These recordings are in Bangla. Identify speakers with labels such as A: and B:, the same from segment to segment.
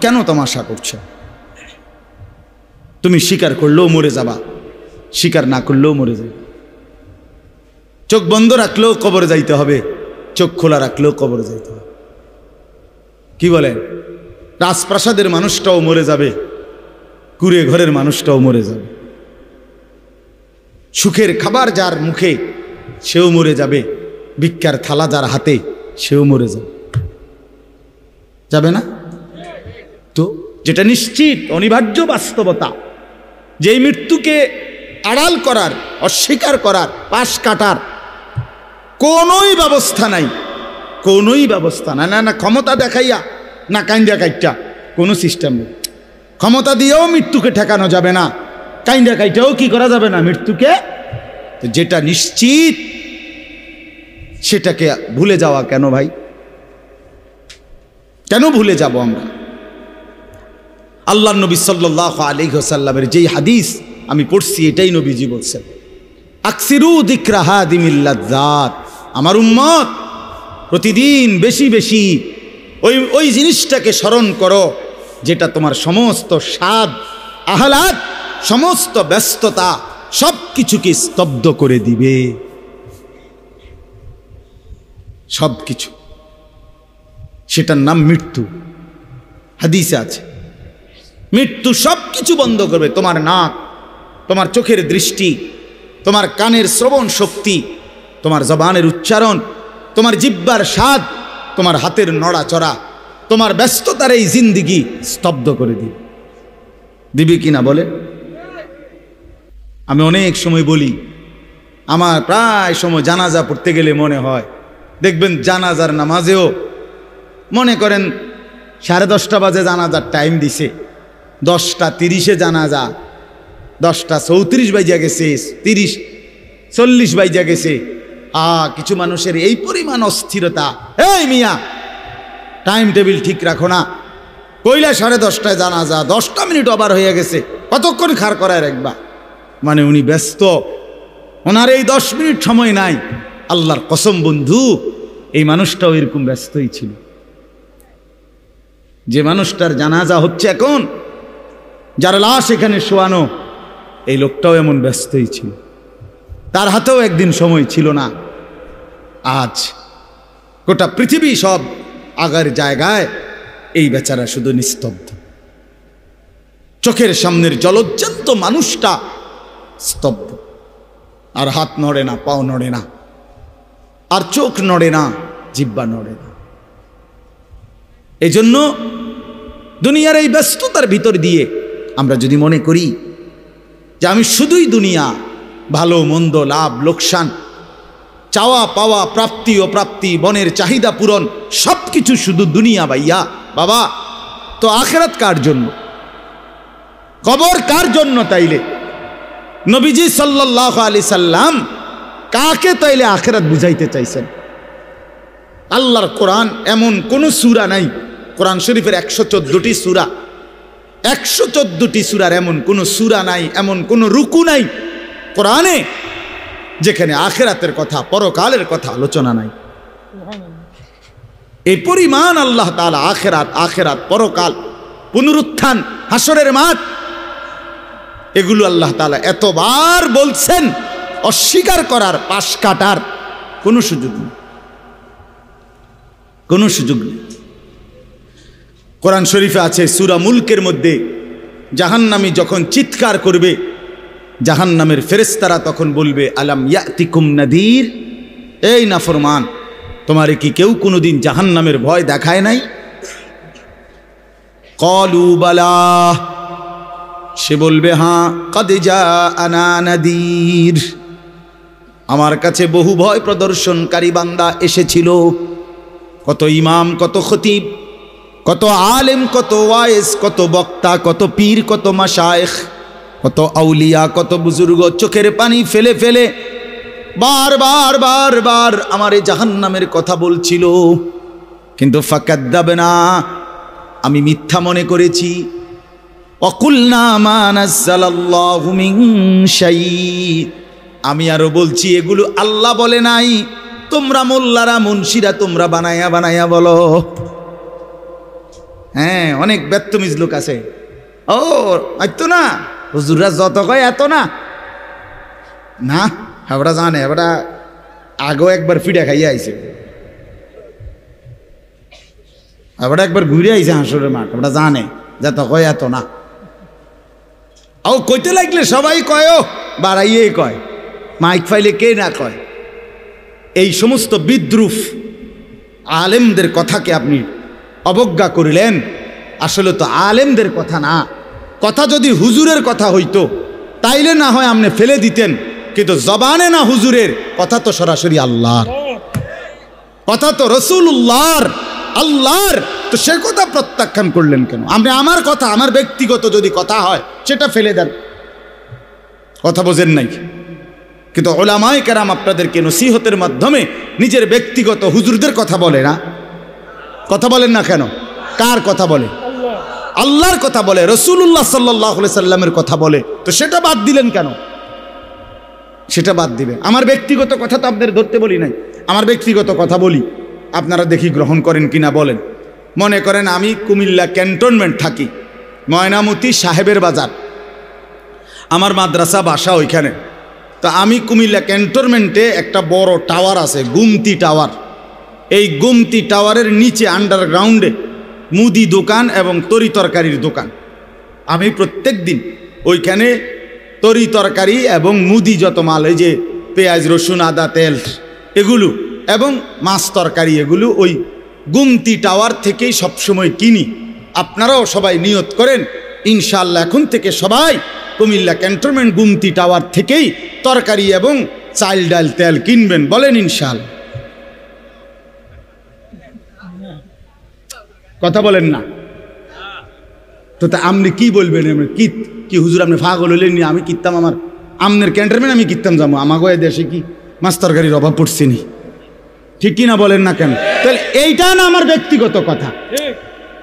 A: কেন তামাশা করছো? তুমি স্বীকার করলেও মরে যাবা, স্বীকার না করলেও মরে যাবে। চোখ বন্ধ রাখলেও কবরে যাইতে হবে, চোখ খোলা রাখলেও কবরে যাইতে হবে। কি বলেন? রাজপ্রাসাদের মানুষটাও মরে যাবে, কুড়ে ঘরের মানুষটাও মরে যাবে। সুখের খাবার যার মুখে সেও মরে যাবে, ভিক্ষার থালা যার হাতে সেও মরে যাবে। যাবে না? তো যেটা নিশ্চিত অনিবার্য বাস্তবতা, যে মৃত্যুকে আড়াল করার, অস্বীকার করার, পাশ কাটার কোনোই ব্যবস্থা নাই, কোনোই ব্যবস্থা নাই। না ক্ষমতা দেখাইয়া, না কাইন্দা কাইটা, কোনো সিস্টেম নেই। ক্ষমতা দিয়েও মৃত্যুকে ঠেকানো যাবে না, কাইন্দা কাইটাও কি করা যাবে না মৃত্যুকে। যেটা নিশ্চিত সেটাকে ভুলে যাওয়া কেন ভাই? কেন ভুলে যাব আমরা? আল্লাহর নবী সাল্লাল্লাহু আলাইহি ওয়াসাল্লামের যেই হাদিস আমি পড়ছি, এটাই নবীজি বলছেন, আকসিরু যিকরা হাদিমিল লাজ্জাত। আমার উম্মত প্রতিদিন বেশি বেশি ওই জিনিসটাকে স্মরণ করো যেটা তোমার সমস্ত স্বাদ, আহ্লাদ, সমস্ত ব্যস্ততা সব কিছুকে স্তব্ধ করে দিবে। সব কিছু, সেটার নাম মৃত্যু। হাদিসে আছে মৃত্যু সব কিছু বন্ধ করবে। তোমার নাক, তোমার চোখের দৃষ্টি, তোমার কানের শ্রবণ শক্তি, তোমার জবানের উচ্চারণ, তোমার জিহ্বার স্বাদ, তোমার হাতের নড়াচড়া, তোমার ব্যস্ততার এই জিন্দিগি স্তব্ধ করে দিবে। দিবে কিনা বলে? আমি অনেক সময় বলি, আমার প্রায় সময় জানাজা পড়তে গেলে মনে হয়, দেখবেন জানাজার নামাজেও মনে করেন 10:30 বাজে জানাজার টাইম দিছে, 10:30 জানাজা, 10:34 বাজে গেছে, 30-40 বাজে গেছে। কিছু মানুষের এই পরিমাণ অস্থিরতা, এই মিয়া টাইম টেবিল ঠিক রাখো না, কইলা 10:30টায় জানাজা, 10টা মিনিট ওভার হয়ে গেছে, কতক্ষণ খাড় করায় রাখবা? মানে উনি ব্যস্ত, ওনার এই 10 মিনিট সময় নাই। আল্লাহর কসম বন্ধু, এই মানুষটাও এরকম ব্যস্তই ছিল। যে মানুষটার জানাজা হচ্ছে এখন, যার লাশ এখানে শোয়ানো, এই লোকটাও এমন ব্যস্তই ছিল। তার হাতেও একদিন সময় ছিল না। আজ গোটা পৃথিবী সব আগার জায়গায়, এই বেচারা শুধু নিস্তব্ধ। চোখের সামনের জলজ্জান্ত মানুষটা স্তব্ধ, আর হাত নড়ে না, পাও নড়ে না, আর চোখ নড়ে না, জিহ্বা নড়ে না। এই জন্য দুনিয়ার এই ব্যস্ততার ভিতর দিয়ে আমরা যদি মনে করি যে আমি শুধুই দুনিয়া, ভালো মন্দ, লাভ লোকসান, চাওয়া পাওয়া, প্রাপ্তি অপ্রাপ্তি, বনের চাহিদা পূরণ, সব কিছু শুধু দুনিয়া ভাইয়া, বাবা তো আখিরাত কার জন্য? কবর কার জন্য? তাইলে নবীজি সাল্লাল্লাহু আলাইহি সাল্লাম কাকে তাইলে আখিরাত বুঝাইতে চাইছেন? আল্লাহর কোরআন এমন কোন সূরা নাই, কোরআন শরীফের 114টি সূরা, 114টি সূরার এমন কোন সূরা নাই, এমন কোন রুকু নাই কোরআনে যেখানে আখিরাতের কথা, পরকালের কথা আলোচনা নাই। এই পরিমাণ আল্লাহ তাআলা আখিরাত, আখিরাত, পরকাল, পুনরুত্থান, হাসরের মাঠ, এগুলো আল্লাহ তাআলা এতবার বলছেন, অস্বীকার করার, পাশ কাটার কোনো সুযোগ নেই, কোনো সুযোগ নেই। কোরআন শরীফে আছে সূরা মুলকের মধ্যে, জাহান্নামী যখন চিৎকার করবে, জাহান্নামের ফেরেশতারা তখন বলবে, আলাম ইয়াতিকুম নাদির, এই নাফরমান, তোমারে কি কেউ কোনোদিন জাহান্নামের ভয় দেখায় নাই? ক্বালু বালা, সে বলবে হ্যাঁ, কদ জাআনা নাদির, আমার কাছে বহু ভয় প্রদর্শনকারী বান্দা এসেছিল। কত ইমাম, কত খতিব, কত আলেম, কত ওয়াইজ, কত বক্তা, কত পীর, কত মাশায়েখ, কত আউলিয়া, কত বুজুর্গ চোখের পানি ফেলে ফেলে বারবার বারবার আমার এই জাহান্নামের কথা বলছিল, কিন্তু ফাকাদ্দাবনা, আমি মিথ্যা মনে করেছি। ওয়াকুলনা মা নাযালাল্লাহু মিন শাই, আমি আরো বলছি এগুলো আল্লাহ বলে নাই, তোমরা মোল্লারা মুন্সিরা তোমরা বানায়া বানায়া বলো। হ্যাঁ, অনেক বেত্তমিজ লোক আছে। ও এত না, হুজুররা যত কয় এত না, না হাবড়া জানে, হাবড়া আগেও একবার ফিডা খাইয়া আইছে, হাবড়া একবার ঘুরে আইছে হাঁসুরের মাঠ, হাবড়া জানে যত কয় এত না। ও কইতে লাগলে সবাই কয়, বাড়াইয়েই কয়, মাইক ফাইলে কে না কয়। এই সমস্ত বিদ্রুপ আলেমদের কথাকে আপনি অবজ্ঞা করিলেন। আসলে তো আলেমদের কথা না, কথা যদি হুজুরের কথা হইতো তাইলে না হয় আপনি ফেলে দিতেন, কিন্তু জবানে না হুজুরের কথা, তো সরাসরি আল্লাহর কথা, তো রসুল্লাহর, আল্লাহর, তো সে কথা প্রত্যাখ্যান করলেন কেন? আপনি আমার কথা, আমার ব্যক্তিগত যদি কথা হয় সেটা ফেলে দেন, কথা বোঝেন নাই। কিন্তু উলামায়ে কেরাম আপনাদেরকে নসিহতের মাধ্যমে নিজের ব্যক্তিগত হুজুরদের কথা বলে না, কথা বলেন না কেন? কার কথা বলে? আল্লাহর কথা বলে, রাসূলুল্লাহ সাল্লাল্লাহু আলাইহি সাল্লামের কথা বলে, তো সেটা বাদ দিলেন কেন? সেটা বাদ দিবেন। আমার ব্যক্তিগত কথা তো আপনাদের ধরতে বলি নাই, আমার ব্যক্তিগত কথা বলি, আপনারা দেখি গ্রহণ করেন কিনা বলেন। মনে করেন আমি কুমিল্লা ক্যান্টনমেন্ট থাকি, ময়নামতি সাহেবের বাজার, আমার মাদ্রাসা বাসা ওইখানে। তো আমি কুমিল্লা ক্যান্টনমেন্টে একটা বড় টাওয়ার আছে, গুমতি টাওয়ার। এই গুমতি টাওয়ারের নিচে আন্ডারগ্রাউন্ডে মুদি দোকান এবং তরি তরকারির দোকান। আমি প্রত্যেক দিন ওইখানে তরি তরকারি এবং মুদি যত মাল, এই যে পেঁয়াজ রসুন আদা তেল এগুলো এবং মাছ তরকারি, এগুলো ওই গুমতি টাওয়ার থেকেই সবসময় কিনি। আপনারাও সবাই নিয়ত করেন ইনশাআল্লাহ এখন থেকে সবাই কুমিল্লা ক্যান্টনমেন্ট গুমতি টাওয়ার থেকেই তরকারি এবং চাল ডাল তেল কিনবেন, বলেন ইনশাআল্লাহ। কথা বলেন না তো, তা আপনি কি বলবেন? কি হুজুর আপনি পাগল হইলেন? আমি কিনতাম, আমার আমনের ক্যান্টনমেন্ট আমি কিনতাম যাবো, আমাকে দেশে কি মাছ তরকারির অভাব পড়ছে নি? ঠিক কিনা বলেন না কেন? তাহলে এইটা না আমার ব্যক্তিগত কথা,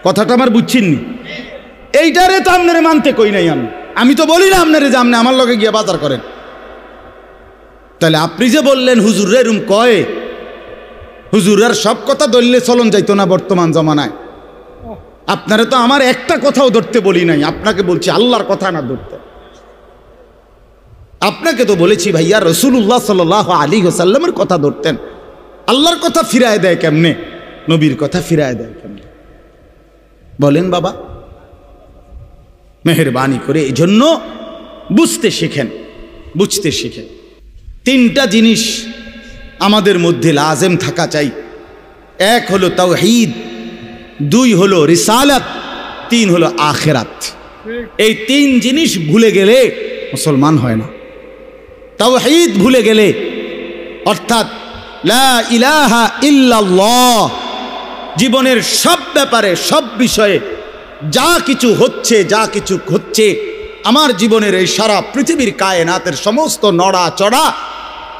A: কথাটা আমার বুঝছেননি? এইটারে তো আপনারে মানতে কই নাই আমি তো বলি না আপনারে যে আপনি আমার লগে গিয়ে বাজার করেন। তাহলে আপনি যে বললেন হুজুরে এরম কয়, হুজুরের সব কথা ধরলে চলন যাইতো না বর্তমান জমানায়। আপনারা তো আমার একটা কথাও ধরতে বলি নাই, আপনাকে বলছি আল্লাহর কথা না ধরতে। আপনাকে তো বলেছি ভাইয়া রাসূলুল্লাহ সাল্লাল্লাহু আলাইহি ওয়াসাল্লামের কথা ধরতেন। আল্লাহর কথা ফিরায় দেয় কেমনে? নবীর কথা ফিরায় দেয় কেমনে? বলেন বাবা, মেহেরবানি করে এই জন্য বুঝতে শিখেন, বুঝতে শিখেন। তিনটা জিনিস আমাদের মধ্যে লাজেম থাকা চাই। এক হলো তাওহীদ, দুই হলো রিসালাত, তিন হলো আখিরাত। এই তিন জিনিস ভুলে গেলে মুসলমান হয় না। তাওহীদ ভুলে গেলে, অর্থাৎ লা ইলাহা ইল্লাল্লাহ, জীবনের সব ব্যাপারে সব বিষয়ে যা কিছু হচ্ছে আমার জীবনের এই সারা পৃথিবীর কায়নাতের সমস্ত নড়া চড়া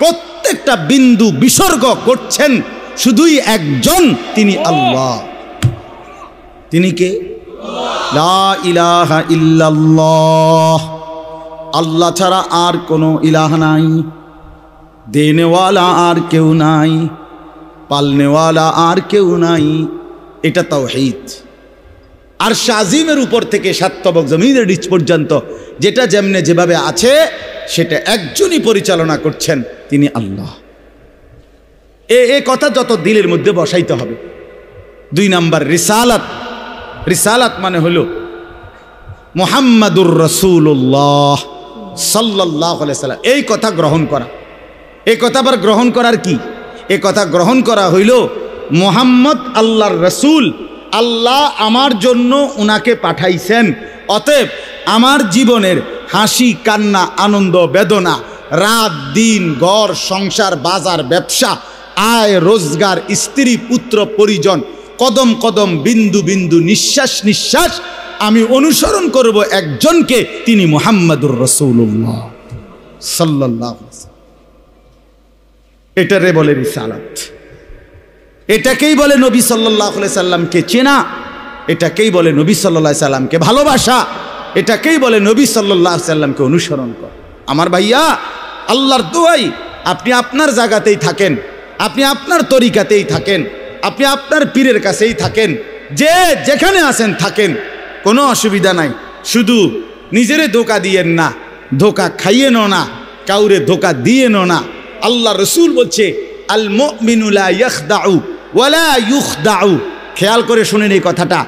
A: প্রত্যেকটা বিন্দু বিসর্গ করছেন শুধুই একজন, তিনি আল্লাহ। তিনি কে? লা ইলাহা ইল্লাল্লাহ, আল্লাহ ছাড়া আর কোনো ইলাহ নাই, দেনেওয়ালা আর কেউ নাই, পালনেওয়ালা আর কেউ নাই। এটা তাওহীদ। আর শাজিমের উপর থেকে সাতবক জমিনের নিচ পর্যন্ত যেটা যেমনে যেভাবে আছে সেটা একজনই পরিচালনা করছেন, তিনি আল্লাহ। এ কথা যত দিলের মধ্যে বসাইতে হবে। দুই নাম্বার রিসালাত। রিসালাত মানে হলো মুহাম্মাদুর রাসূলুল্লাহ সাল্লাল্লাহু আলাইহি সাল্লাম, এই কথা গ্রহণ করা। এই কথা আবার গ্রহণ করার কি? এই কথা গ্রহণ করা হইল মুহাম্মদ আল্লাহর রাসূল, আল্লাহ আমার জন্য উনাকে পাঠাইছেন, অতএব আমার জীবনের হাসি কান্না আনন্দ বেদনা, রাত দিন, ঘর সংসার বাজার ব্যবসা, আয় রোজগার, স্ত্রী পুত্র পরিজন, কদম কদম বিন্দু বিন্দু নিঃশ্বাস নিঃশ্বাস আমি অনুসরণ করব একজনকে, তিনি মুহাম্মাদুর রাসূলুল্লাহ সাল্লাল্লাহু আলাইহি ওয়াসাল্লাম। এটারে বলে রিসালাত। এটাকেই বলে নবী সাল্লাল্লাহু আলাইহি সাল্লামকে চেনা, এটাকেই বলে নবী সাল্লাল্লাহু আলাইহি সাল্লামকে ভালোবাসা, এটাকেই বলে নবী সাল্লাল্লাহু আলাইহি সাল্লামকে অনুসরণ কর। আমার ভাইয়া, আল্লাহর দোয়াই আপনি আপনার জায়গাতেই থাকেন, আপনি আপনার তরিকাতেই থাকেন, আপনি আপনার পীরের কাছেই থাকেন, যে যেখানে আছেন থাকেন, কোনো অসুবিধা নাই, শুধু নিজেরে ধোকা দিয়েন না, ধোকা খাইয়েন না, কাউরে ধোকা দিয়েন না। আল্লাহ রসুল বলছে আল মুমিনু লা ইয়াখদাউ ওয়ালা ইউখদাউ। খেয়াল করে শুনেন এই কথাটা।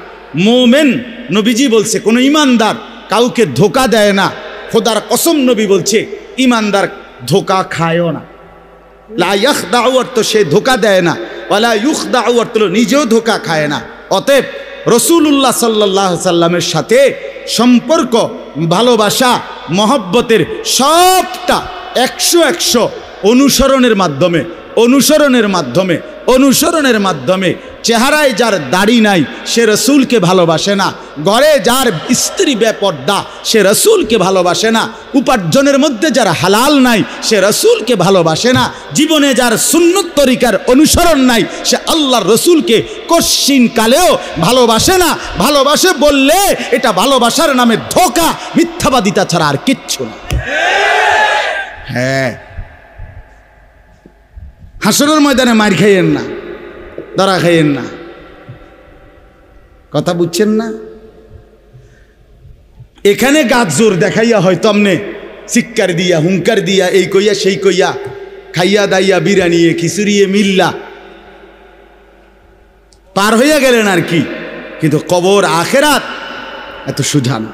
A: মুমিন, নবীজি বলছে, কোনো ইমানদার কাউকে ধোকা দেয় না। খোদার কসম নবী বলছে ইমানদার ধোকা খায়ও না। লা ইয়াখদাউ অর্থ সে ধোকা দেয় না, ওয়ালা ইউখদাউ অর্থ নিজেও ধোকা খায় না। অতএব রাসূলুল্লাহ সাল্লাল্লাহু আলাইহি সাল্লামের সাথে সম্পর্ক, ভালোবাসা, মহব্বতের সবটা 100 অনুসরণের মাধ্যমে, অনুসরণের মাধ্যমে। চেহারায় যার দাড়ি নাই সে রসুলকে ভালোবাসে না, ঘরে যার স্ত্রী বেপর্দা সে রসুলকে ভালোবাসে না, উপার্জনের মধ্যে যার হালাল নাই সে রসুলকে ভালোবাসে না, জীবনে যার সুন্নত তরিকার অনুসরণ নাই সে আল্লাহর রসুলকে কশ্চিন কালেও ভালোবাসে না। ভালোবাসে বললে এটা ভালোবাসার নামে ধোঁকা, মিথ্যাবাদিতা ছাড়া আর কিচ্ছু না। হ্যাঁ, হাসরের ময়দানে মার খাইয়েন না, ধরা খাইয়েন না। কথা বুঝছেন না? এখানে গাছ জোর দেখাইয়া হয়তো আমনে চিৎকার দিয়া, হুঙ্কার দিয়া, এই কইয়া সেই কইয়া, খাইয়া দাইয়া বিরানিয়ে খিচুড়িয়ে মিল্লা পার হইয়া গেলেন আর কি। কিন্তু কবর আখেরাত এত সুজা না।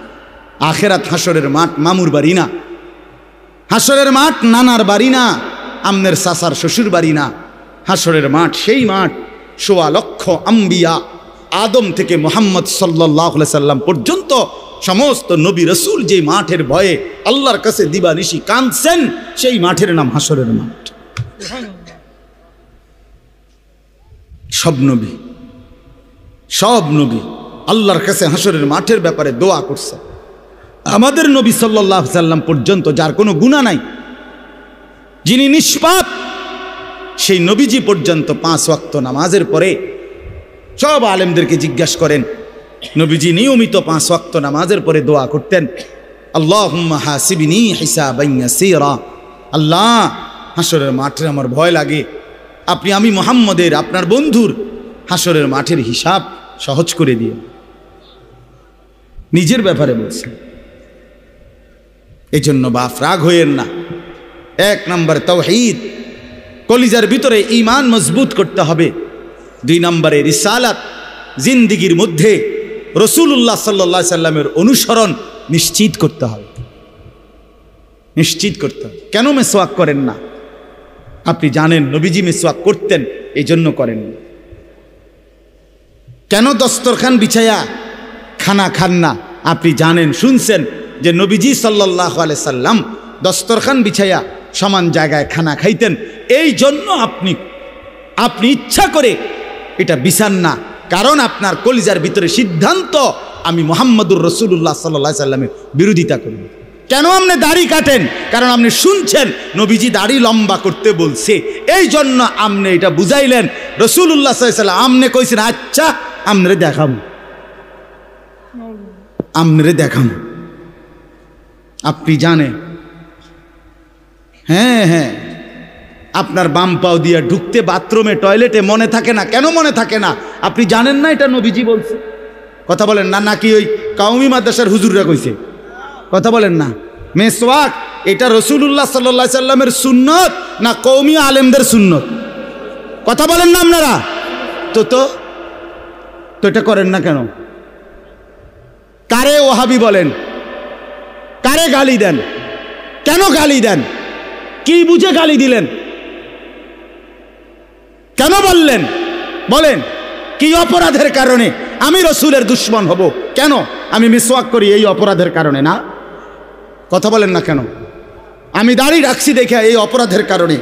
A: আখেরাত হাসরের মাঠ, মামুর বাড়ি না। হাসরের মাঠ নানার বাড়ি না, আমনের সাসার শ্বশুর বাড়ি না। হাসরের মাঠ সেই মাঠ ১৬ লক্ষ আম্বিয়া, আদম থেকে মুহাম্মদ সাল্লাল্লাহু আলাইহি সাল্লাম পর্যন্ত সমস্ত নবী রসুল যে মাঠের ভয়ে আল্লাহর কাছে দিবানিশি কাঁদছেন, সেই মাঠের নাম হাসরের মাঠ। সব নবী আল্লাহর কাছে হাসরের মাঠের ব্যাপারে দোয়া করছে। আমাদের নবী সাল্লাল্লাহু আলাইহি সাল্লাম পর্যন্ত যার কোনো গুনাহ নাই, যিনি নিষ্পাপ, সেই নবীজি পর্যন্ত 5 ওয়াক্ত নামাজের পরে সব আলেমদেরকে জিজ্ঞাসা করেন, নবীজি নিয়মিত 5 ওয়াক্ত নামাজের পরে দোয়া করতেন, আল্লাহুম্মা হাসিবনি হিসাবান ইয়াসীরা। আল্লাহ, হাসরের মাঠে আমার ভয় লাগে, আমি মুহাম্মদের, আপনার বন্ধুর হাসরের মাঠের হিসাব সহজ করে দিয়ে। নিজের ব্যাপারে বলছেন। এই জন্য বাপ রাগ হইয়েন না। 1 নম্বর তাওহীদ, কলিজার ভিতরে ঈমান মজবুত করতে হবে। 2 নম্বরে রিসালাত, জিন্দেগীর মধ্যে রাসূলুল্লাহ সাল্লাল্লাহু আলাইহি সাল্লামের অনুসরণ নিশ্চিত করতে হবে। কেন মেসওয়াক করেন না? আপনি জানেন নবীজি মেসওয়াক করতেন, এই জন্য করেন না। কেন দস্তরখান বিছায়া খানা খান না? আপনি জানেন, শুনছেন যে নবীজি সাল্লাল্লাহু আলাইহি সাল্লাম দস্তরখান বিছায়া সমান জায়গায় খানা খাইতেন, এই জন্য আপনি ইচ্ছা করে এটা বিছান না। কারণ আপনার কলিজার ভিতরে সিদ্ধান্ত, আমি মুহাম্মদুর রাসূলুল্লাহ সাল্লাল্লাহু আলাইহি সাল্লামের বিরোধিতা করব। কেন আপনি দাড়ি কাটেন? কারণ আপনি শুনছেন নবীজি দাড়ি লম্বা করতে বলছে, এই জন্য আপনি এটা বুঝাইলেন। রাসূলুল্লাহ সাল্লাল্লাহু আলাইহি সাল্লাম আপনি কইছেন, আচ্ছা আমরে দেখাম। আপনি জানেন, হ্যাঁ, আপনার বাম পাও দিয়া ঢুকতে বাথরুমে, টয়লেটে মনে থাকে না। কেন মনে থাকে না? আপনি জানেন না এটা নবীজি বলছে। কথা বলেন না, নাকি ওই কওমি মাদ্রাসার হুজুররা কইছে? কথা বলেন না। মেসওয়াক এটা রাসূলুল্লাহ সাল্লাল্লাহু আলাইহি সাল্লামের সুন্নত না কওমি আলেমদের সুন্নত? কথা বলেন না আপনারা। তো এটা করেন না কেন? কারে ওহাবি বলেন? কারে গালি দেন? কেন গালি দেন? কি বুঝে গালি দিলেন? কেন বললেন? বলেন, কি অপরাধের কারণে আমি রসুলের দুশ্মন হব? কেন? আমি মিসওয়াক করি এই অপরাধের কারণে না? কথা বলেন না কেন? আমি দাড়ি রাখছি দেখে এই অপরাধের কারণে?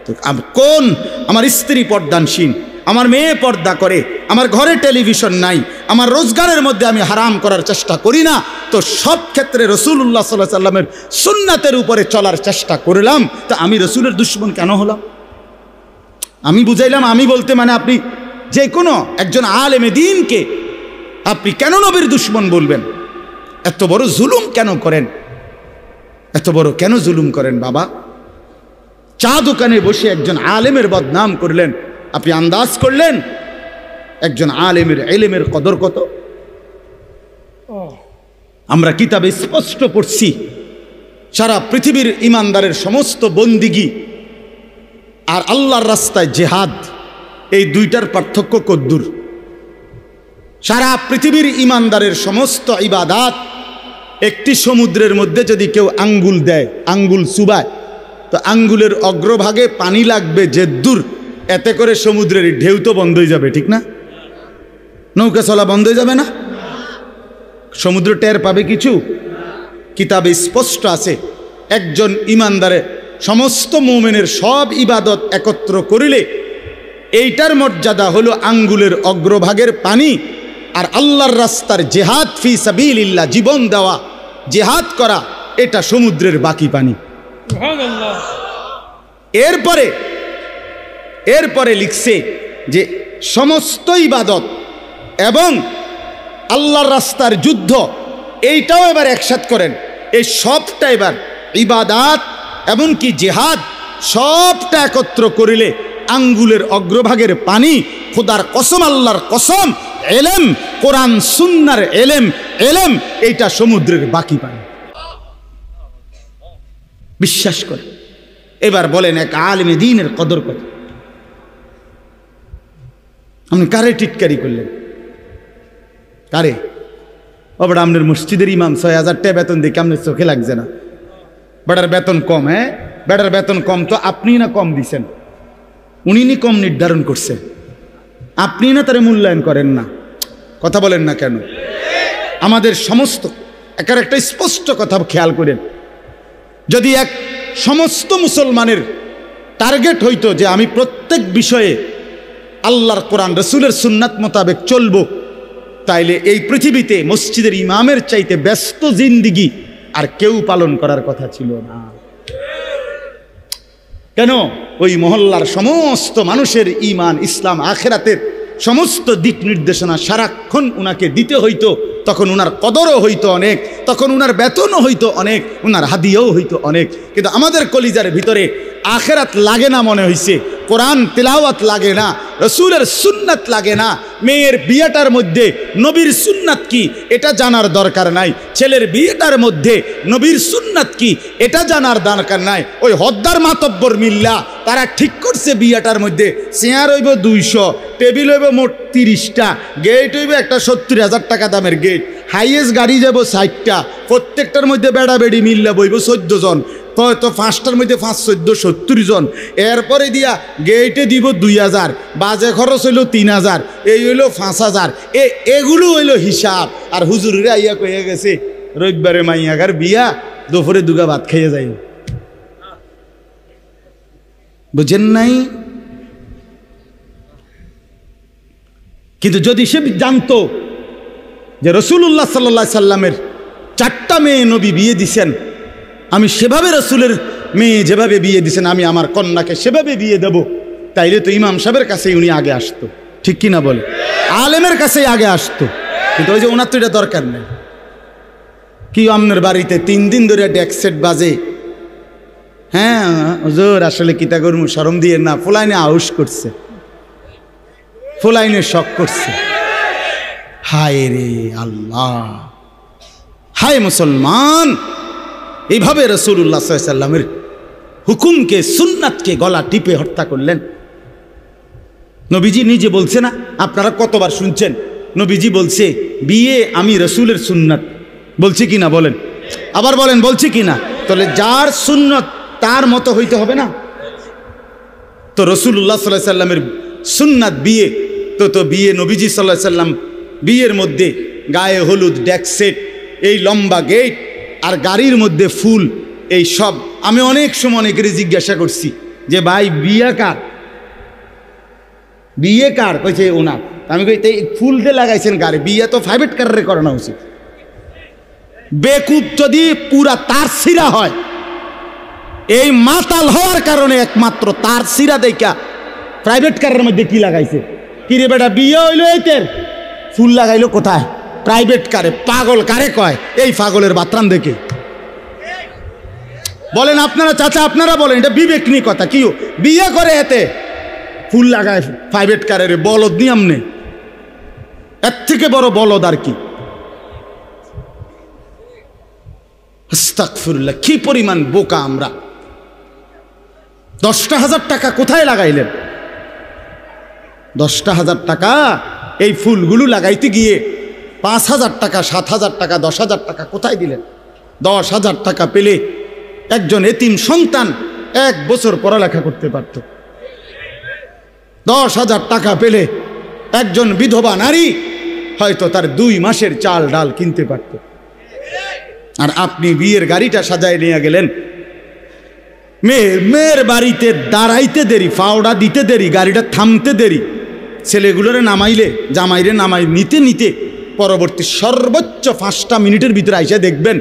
A: তো কোন আমার স্ত্রী পর্দানসীন, আমার মেয়ে পর্দা করে, আমার ঘরে টেলিভিশন নাই, আমার রোজগারের মধ্যে আমি হারাম করার চেষ্টা করি না, তো সব ক্ষেত্রে রাসূলুল্লাহ সাল্লাল্লাহু আলাইহি সাল্লামের সুন্নাতের উপরে চলার চেষ্টা করলাম, তা আমি রসুলের দুশ্মন কেন হলাম? আমি বুঝাইলাম, আমি বলতে মানে আপনি যে কোনো একজন আলেমে দ্বীনকে আপনি কেন নবীর দুশ্মন বলবেন? এত বড় জুলুম কেন করেন? এত বড় কেন জুলুম করেন বাবা? চা দোকানে বসে একজন আলেমের বদনাম করলেন, আপনি আন্দাজ করলেন একজন আলেমের ইলমের কদর কত। আমরা কিতাবে স্পষ্ট পড়ছি সারা পৃথিবীর ইমানদারের সমস্ত বন্দিগি আর আল্লাহর রাস্তায় জিহাদ, এই দুইটার পার্থক্য কদ্দুর। সারা পৃথিবীর ইমানদারের সমস্ত ইবাদাত একটি সমুদ্রের মধ্যে যদি কেউ আঙ্গুল দেয়, আঙ্গুল চুবায়, তো আঙ্গুলের অগ্রভাগে পানি লাগবে যে দূর, এতে করে সমুদ্রের ঢেউ তো বন্ধ হয়ে যাবে, ঠিক না? নৌকা চলা বন্ধ হয়ে যাবে না? সমুদ্র টের পাবে কিছু? কিতাবে স্পষ্ট আছে একজন ইমানদারে সমস্ত মুমিনের সব ইবাদত একত্র করিলে এইটার মর্যাদা হলো আঙ্গুলের অগ্রভাগের পানি। আর আল্লাহর রাস্তার জিহাদ ফি সাবিলিল্লাহ, জীবন দেওয়া, জিহাদ করা, এটা সমুদ্রের বাকি পানি। এরপরে লিখছে যে সমস্ত ইবাদত এবং আল্লাহর রাস্তার যুদ্ধ, এইটাও এবার একসাথ করেন। এই সবটা এবার ইবাদাত এমনকি জিহাদ সবটা একত্র করিলে আঙ্গুলের অগ্রভাগের পানি, খোদার কসম, আল্লাহর কসম, এলেম, কোরআন সুন্নাহর এলেম, এইটা সমুদ্রের বাকি পানি। বিশ্বাস করে এবার বলেন এক আলেমে দ্বীনের কদর কত? আপনি কারে টিটকারি করলেন? কারে? ওটা আপনার মসজিদের ইমাম ৬০০০ টাকা বেতন দেখে আপনার চোখে লাগছে না? বেটার বেতন কম। হ্যাঁ, বেটার বেতন কম তো আপনি না কম দিছেন, উনি নি কম নির্ধারণ করছেন, আপনি না তারে মূল্যায়ন করেন না। কথা বলেন না কেন? আমাদের সমস্ত একার একটা স্পষ্ট কথা খেয়াল করেন, যদি এক সমস্ত মুসলমানের টার্গেট হইতো যে আমি প্রত্যেক বিষয়ে আল্লাহর কোরআন রসুলের সুন্নাত মোতাবেক চলবো, তাইলে এই পৃথিবীতে মসজিদের ইমামের চাইতে ব্যস্ত জিন্দিগি আর কেউ পালন করার কথা ছিল না। কেন? ওই মহল্লার সমস্ত মানুষের ঈমান, ইসলাম, আখিরাতের সমস্ত দিক নির্দেশনা সারাক্ষণ উনাকে দিতে হইতো, তখন উনার কদরও হইতো অনেক, তখন উনার বেতনও হইতো অনেক, উনার হাদিয়াও হইতো অনেক। কিন্তু আমাদের কলিজার ভিতরে আখিরাত লাগে না মনে হইছে, কোরআন তিলাওয়াত লাগে না, রসুলের সুন্নাত লাগে না, মেয়ের বিয়েটার মধ্যে নবীর সুন্নাত কি এটা জানার দরকার নাই, ছেলের বিয়েটার মধ্যে নবীর সুন্নাত কি এটা জানার দরকার নাই। ওই হদ্দার মাতব্বর মিল্লা তারা ঠিক করছে বিয়েটার মধ্যে চেয়ার হইব ২০০, টেবিল হইব মোট ৩০টা, গেট হইব একটা ৭০,০০০ টাকা দামের গেট, হাইয়েস্ট গাড়ি যাব ৬০টা, প্রত্যেকটার মধ্যে বেড়া বেড়ি মিল্লা বইব ১৪ জন, তো ৫টার মধ্যে ৫, ১৪, ৭০ জন। এরপরে দিয়া গেটে দিব ২,০০০, বাজে খরচ হইল ৩,০০০, এই হইল ৫,০০০। এগুলো হইল হিসাব। আর হুজুরেরা আইয়া কইয়া গেছে রবিবারে মাইয়াগার বিয়া, দুপুরে দুগা ভাত খাইয়া যাই। বুঝেন নাই? কিন্তু যদি সে জানতো যে রাসূলুল্লাহ সাল্লাল্লাহু আলাইহি সাল্লামের ৪টা মেয়ে নবী বিয়ে দিছেন, আমি সেভাবে রসুলের মেয়ে যেভাবে বিয়ে দিছেন আমি আমার কন্যাকে সেভাবে বিয়ে দেব, তাইলে তো ইমাম সাহেবের কাছেই উনি আগে আসতো, ঠিক কিনা বলে? আলেমের কাছেই আগে আসতো। কিন্তু ওই যে ওনার তো এটা দরকার নেই। কি আপনার বাড়িতে ৩ দিন ধরে ডেক সেট বাজে? হ্যাঁ হুজুর আসলে কিতা করবো, শরম দিয়ে না, ফুলাইনে আউশ করছে, ফুলাইনে শখ করছে। হায় রে আল্লাহ, হায় মুসলমান, এইভাবে রাসূলুল্লাহ সাল্লাল্লাহু আলাইহি সাল্লামের হুকুমকে, সুন্নাতকে গলা টিপে হত্যা করলেন। নবীজি নিজে বলছে না, আপনারা কতবার শুনছেন, নবীজি বলছে বিয়ে আমি রাসূলের সুন্নাত, বলছি কি না বলেন? আবার বলেন বলছি কি না? তাহলে যার সুন্নাত তার মতো হইতে হবে না? তো রাসূলুল্লাহ সাল্লাল্লাহু আলাইহি সাল্লামের সুন্নাত বিয়ে, তো বিয়ে নবীজি সাল্লাল্লাহু আলাইহি সাল্লাম বিয়ের মধ্যে গায়ে হলুদ, ডেক সেট, এই লম্বা গেট আর গাড়ির মধ্যে ফুল, এই সব। আমি অনেক সময় অনেকেরই জিজ্ঞাসা করছি যে ভাই বিয়ে কার, বিয়ে কার? কইছে ওনার। আমি কই এই ফুল দিয়ে লাগাইছেন গাড়ি, বিয়ে তো প্রাইভেট কারে করানো উচিত। বেকুব যদি পুরা তার সিরা হয়, এই মাতাল হওয়ার কারণে একমাত্র তার সিরা দেখা প্রাইভেট কারের মধ্যে কি লাগাইছে। কিরে বেটা বিয়ে হইলো এইতের, ফুল লাগাইলো কোথায়? প্রাইভেট কারে। পাগল কারে কয়? এই পাগলের বাতরাম দেখে। বলেন আপনারা চাচা, আপনারা বলেন, এটা বিবেক নিয়ে কথা। কি বিয়ে করে এতে ফুল লাগায় প্রাইভেট কারের, বলদ নিয়ম নেই। এর থেকে বড় বলদ আর কি? আস্তাগফিরুল্লাহ, কি পরিমাণ বোকা আমরা! 10,000 টাকা কোথায় লাগাইলেন? 10,000 টাকা এই ফুলগুলো লাগাইতে গিয়ে 5,000 টাকা, 7,000 টাকা, 10,000 টাকা কোথায় দিলেন? 10,000 টাকা পেলে একজন এতিম সন্তান 1 বছর পড়ালেখা করতে পারত। 10,000 টাকা পেলে একজন বিধবা নারী হয়তো তার 2 মাসের চাল ডাল কিনতে পারত। আর আপনি বিয়ের গাড়িটা সাজায় নিয়ে গেলেন, মেয়ের বাড়িতে দাঁড়াইতে দেরি, ফাওড়া দিতে দেরি, গাড়িটা থামতে দেরি, ছেলেগুলোরে নামাইলে জামাইরে নামাই নিতে নিতে পরবর্তী সর্বোচ্চ 5টা মিনিটের ভিতরে আইসা দেখবেন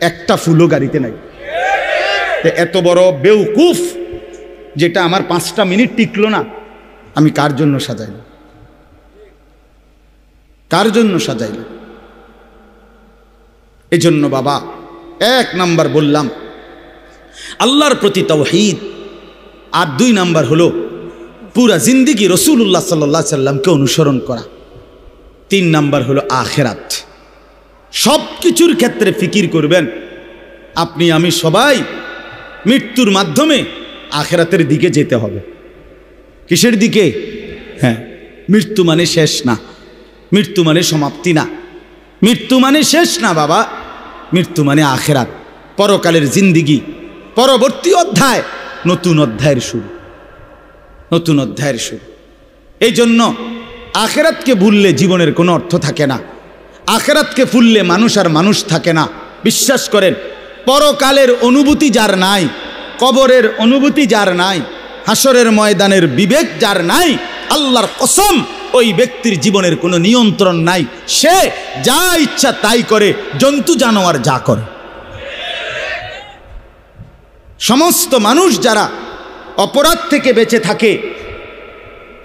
A: একটা ফুলও গাড়িতে নাই। এত বড় বেউকুফ যেটা আমার 5টা মিনিট টিকলো না, আমি কার জন্য সাজাইলাম? কার জন্য সাজাইলাম? এজন্য বাবা 1 নাম্বার বললাম আল্লাহর প্রতি তাওহীদ, আর 2 নাম্বার হলো পুরা জিন্দেগি রাসূলুল্লাহ সাল্লাল্লাহু আলাইহি সাল্লামকে অনুসরণ করা। 3 নাম্বার হলো আখিরাত। সব কিছুর ক্ষেত্রে ফিকির করবেন। আপনি আমি সবাই মৃত্যুর মাধ্যমে আখিরাতের দিকে যেতে হবে। কিসের দিকে? হ্যাঁ, মৃত্যু মানে শেষ না, মৃত্যু মানে সমাপ্তি না, মৃত্যু মানে শেষ না বাবা। মৃত্যু মানে আখিরাত, পরকালের জিন্দেগি, পরবর্তী অধ্যায়, নতুন অধ্যায়ের শুরু, নতুন অধ্যায়ের শুরু। এই জন্য আখিরাতকে ভুললে জীবনের কোনো অর্থ থাকে না। আখিরাতকে ভুললে মানুষ আর মানুষ থাকে না। বিশ্বাস করেন, পরকালের অনুভূতি যার নাই, কবরের অনুভূতি যার নাই, হাসরের ময়দানের বিবেক যার নাই, আল্লাহর কসম ওই ব্যক্তির জীবনের কোনো নিয়ন্ত্রণ নাই। সে যা ইচ্ছা তাই করে, জন্তু জানোয়ার যা করে। সমস্ত মানুষ যারা অপরাধ থেকে বেঁচে থাকে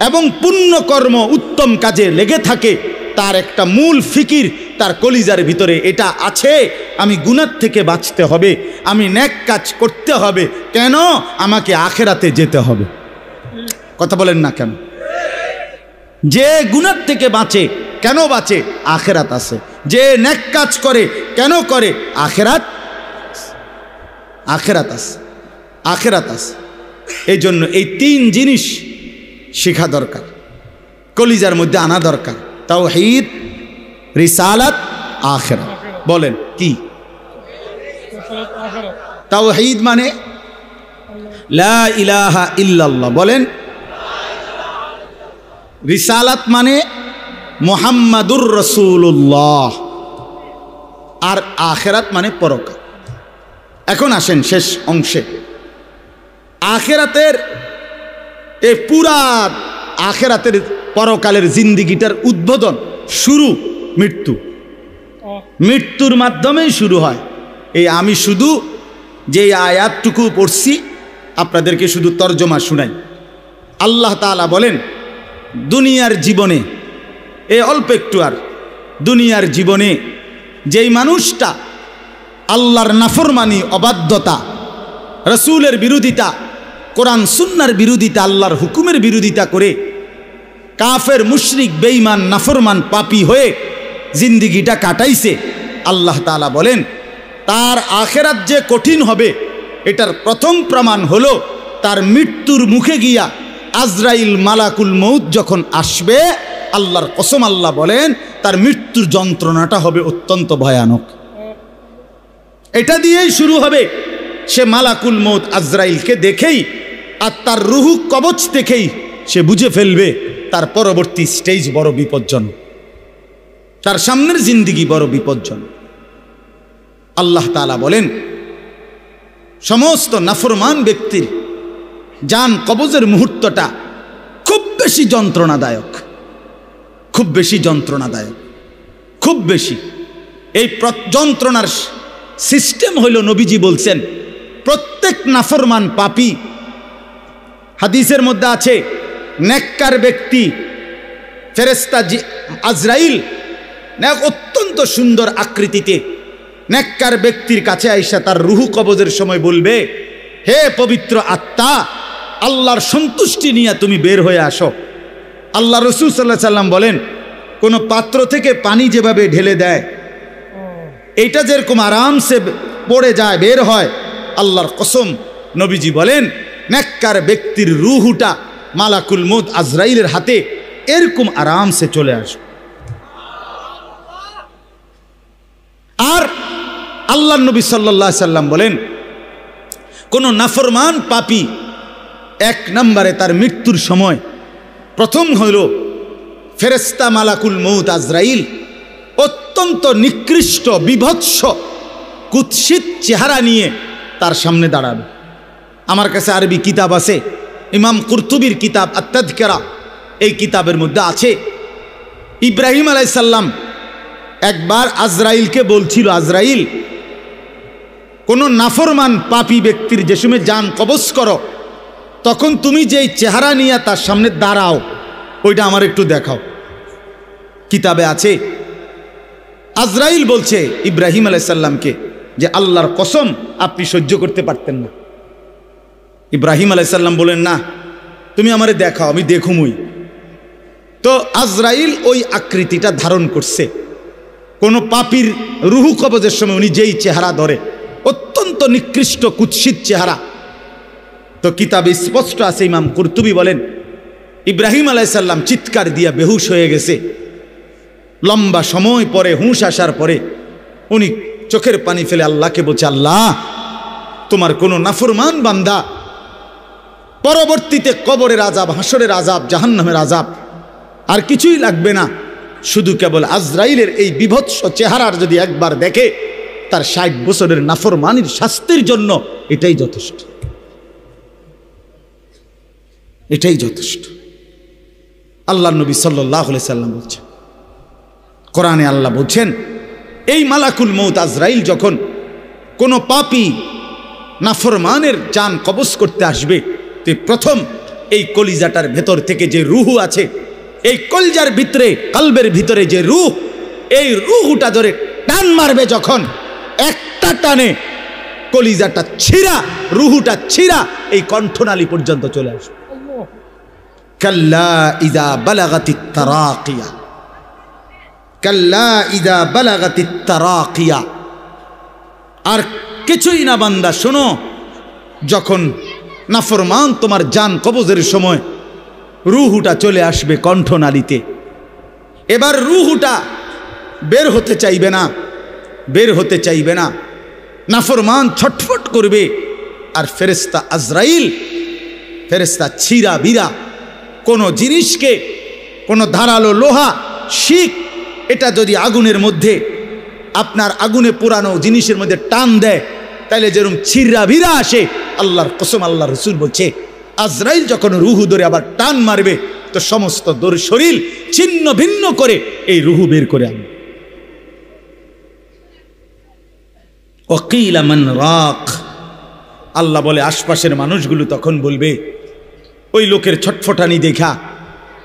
A: এবং পুণ্যকর্ম উত্তম কাজে লেগে থাকে, তার একটা মূল ফিকির তার কলিজার ভিতরে এটা আছে, আমি গুনাহ থেকে বাঁচতে হবে, আমি নেক কাজ করতে হবে। কেন? আমাকে আখিরাতে যেতে হবে। কথা বলেন না কেন? যে গুনাহ থেকে বাঁচে, কেন বাঁচে? আখিরাত আছে। যে নেক কাজ করে, কেন করে? আখিরাত, আখিরাত আছে, আখিরাত আছে। এই জন্য এই 3 জিনিস শেখা দরকার, কলিজার মধ্যে আনা দরকার। তাওহীদ, রিসালাত, আখিরাত। বলেন কি? তাওহীদ মানে লা ইলাহা ইল্লাল্লাহ, বলেন। রিসালাত মানে মুহাম্মাদুর রাসূলুল্লাহ, আর আখিরাত মানে পরকাল। এখন আসেন শেষ অংশে। আখিরাতের এই পুরা আখিরাতের পরকালের জিন্দেগিটার উদ্বোধন, শুরু মৃত্যু। মৃত্যুর মাধ্যমেই শুরু হয়। এই আমি শুধু যে আয়াতটুকু পড়ছি আপনাদেরকে শুধু তর্জমা শুনাই। আল্লাহ তাআলা বলেন, দুনিয়ার জীবনে, এই অল্প একটু আর দুনিয়ার জীবনে যেই মানুষটা আল্লাহর নাফরমানি, অবাধ্যতা, রসুলের বিরোধিতা, কোরআন সুন্নাহর বিরোধিতা, আল্লাহর হুকুমের বিরোধিতা করে কাফের, মুশরিক, বেঈমান, নাফরমান, পাপী হয়ে জিন্দেগিটা কাটাইছে, আল্লাহ তাআলা বলেন তার আখিরাত যে কঠিন হবে এটার প্রথম প্রমাণ হলো তার মৃত্যুর মুখে গিয়া আজরাইল মালাকুল মউত যখন আসবে, আল্লাহর কসম আল্লাহ বলেন তার মৃত্যুর যন্ত্রণাটা হবে অত্যন্ত ভয়ানক। এটা দিয়েই শুরু হবে। সে মালাকুল মউত আজরাইলকে দেখেই আর তার রুহু কবচ দেখেই সে বুঝে ফেলবে তার পরবর্তী স্টেজ বড় বিপজ্জনক, তার সামনের জিন্দেগি বড় বিপজ্জনক। আল্লাহ তাআলা বলেন সমস্ত নাফরমান ব্যক্তির জান কবজের মুহূর্তটা খুব বেশি যন্ত্রণাদায়ক, খুব বেশি যন্ত্রণাদায়ক, খুব বেশি। এই যন্ত্রণার সিস্টেম হইল, নবীজি বলছেন প্রত্যেক নাফরমান পাপী, হাদিসের মধ্যে আছে নেককার ব্যক্তি ফেরেশতা আজরাইল অত্যন্ত সুন্দর আকৃতিতে নেককার ব্যক্তির কাছে আইসা তার রুহু কবজের সময় বলবে, হে পবিত্র আত্মা, আল্লাহর সন্তুষ্টি নিয়ে তুমি বের হয়ে আসো। আল্লাহ রাসূল সাল্লাল্লাহু আলাইহি সাল্লাম বলেন কোনো পাত্র থেকে পানি যেভাবে ঢেলে দেয়, এটা যেরকম আরামসে পড়ে যায়, বের হয়, আল্লাহর কসম নবীজি বলেন নেককার ব্যক্তির রূহটা মালাকুল মউত আজরাইলের হাতে এরকম আরামসে চলে আসে। আর আল্লাহর নবী সাল্লাল্লাহু আলাইহি সাল্লাম বলেন কোন নাফরমান পাপী এক নম্বরে তার মৃত্যুর সময় প্রথম হল ফেরেশতা মালাকুল মউত আজরাইল অত্যন্ত নিকৃষ্ট বিভৎস কুৎসিত চেহারা নিয়ে তার সামনে দাঁড়াবে। আমার কাছে আরবি কিতাব আছে, ইমাম কুরতুবির কিতাব আত-তাযকিরা, এই কিতাবের মধ্যে আছে ইব্রাহিম আলাইহিস সালাম একবার আজরাইলকে বলছিল, আজরাইল কোন নাফরমান পাপী ব্যক্তির যে সময় জান কবজ করো তখন তুমি যেই চেহারা নিয়ে তার সামনে দাঁড়াও ওইটা আমার একটু দেখাও। কিতাবে আছে। আজরাইল বলছে ইব্রাহিম আলাইহিস সালামকে যে আল্লাহর কসম আপনি সহ্য করতে পারতেন না। ইব্রাহিম আলাইহিস সালাম বলেন না, তুমি আমারে দেখাও, আমি দেখুমই। তো আজরাইল ওই আকৃতিটা ধারণ করছে। কোন পাপীর রুহু কবজের সময় উনি যেই চেহারা ধরে অত্যন্ত নিকৃষ্ট কুৎসিত চেহারা। তো কিতাবে স্পষ্ট আছে, ইমাম কুরতুবী বলেন ইব্রাহিম আলাইহিস সালাম চিৎকার দিয়া বেহুশ হয়ে গেছে। লম্বা সময় পরে হুঁশ আসার পরে উনি চোখের পানি ফেলে আল্লাহকে বলছে, আল্লাহ তোমার কোন নাফরমান বান্দা পরবর্তীতে কবরের আযাব, হাসরের আযাব, জাহান্নামের আযাব আর কিছুই লাগবে না, শুধু কেবল আজরাইলের এই বিভৎস চেহারার যদি একবার দেখে তার ৬০ বছরের নাফরমানির শাস্তির জন্য এটাই যথেষ্ট, এটাই যথেষ্ট। আল্লাহ নবী সাল্লাল্লাহু আলাইহি সাল্লাম বলছেন, কোরআনে আল্লাহ বলছেন এই মালাকুল মউত আজরাইল যখন কোনো পাপী নাফরমানের জান কবজ করতে আসবে তো প্রথম এই কলিজাটার ভেতর থেকে যে রূহ আছে, এই কলিজার ভিতরে কলবের ভিতরে যে রূহ, এই রূহটা ধরে টান মারবে যখন, একটা টানে কলিজাটা ছিঁড়া, রূহটা ছিঁড়া এই কণ্ঠনালী পর্যন্ত চলে আসবে। কাল্লা ইযা বালাগাতিত তারাকিয়া, কাল্লা ইযা বালাগাতিত তারাকিয়া। আর কিছুই না বান্দা, শোনো, যখন নাফরমান তোমার জান কবজের সময় রূহটা চলে আসবে কণ্ঠনালীতে, এবার রূহটা বের হতে চাইবে না, বের হতে চাইবে না, নাফরমান ছটফট করবে। আর ফেরেশতা আজরাইল, ফেরেশতা ছিঁড়া বিরা কোনো জিনিসকে, কোনো ধারালো লোহা, শিক, এটা যদি আগুনের মধ্যে, আপনার আগুনে পোড়ানো জিনিসের মধ্যে টান দেয় তাহলে যেরকম ছিঁড়া ভিড়া আসে, আল্লাহর কসম আল্লাহ রসুল বলছে আজরাইল যখন রুহু ধরে আবার টান মারবে তো সমস্ত শরীর ছিন্ন ভিন্ন করে এই রুহু বের করে আনবে। ওয়াকিলা মান রাক, আল্লাহ বলে আশপাশের মানুষগুলো তখন বলবে ওই লোকের ছটফটানি দেখা,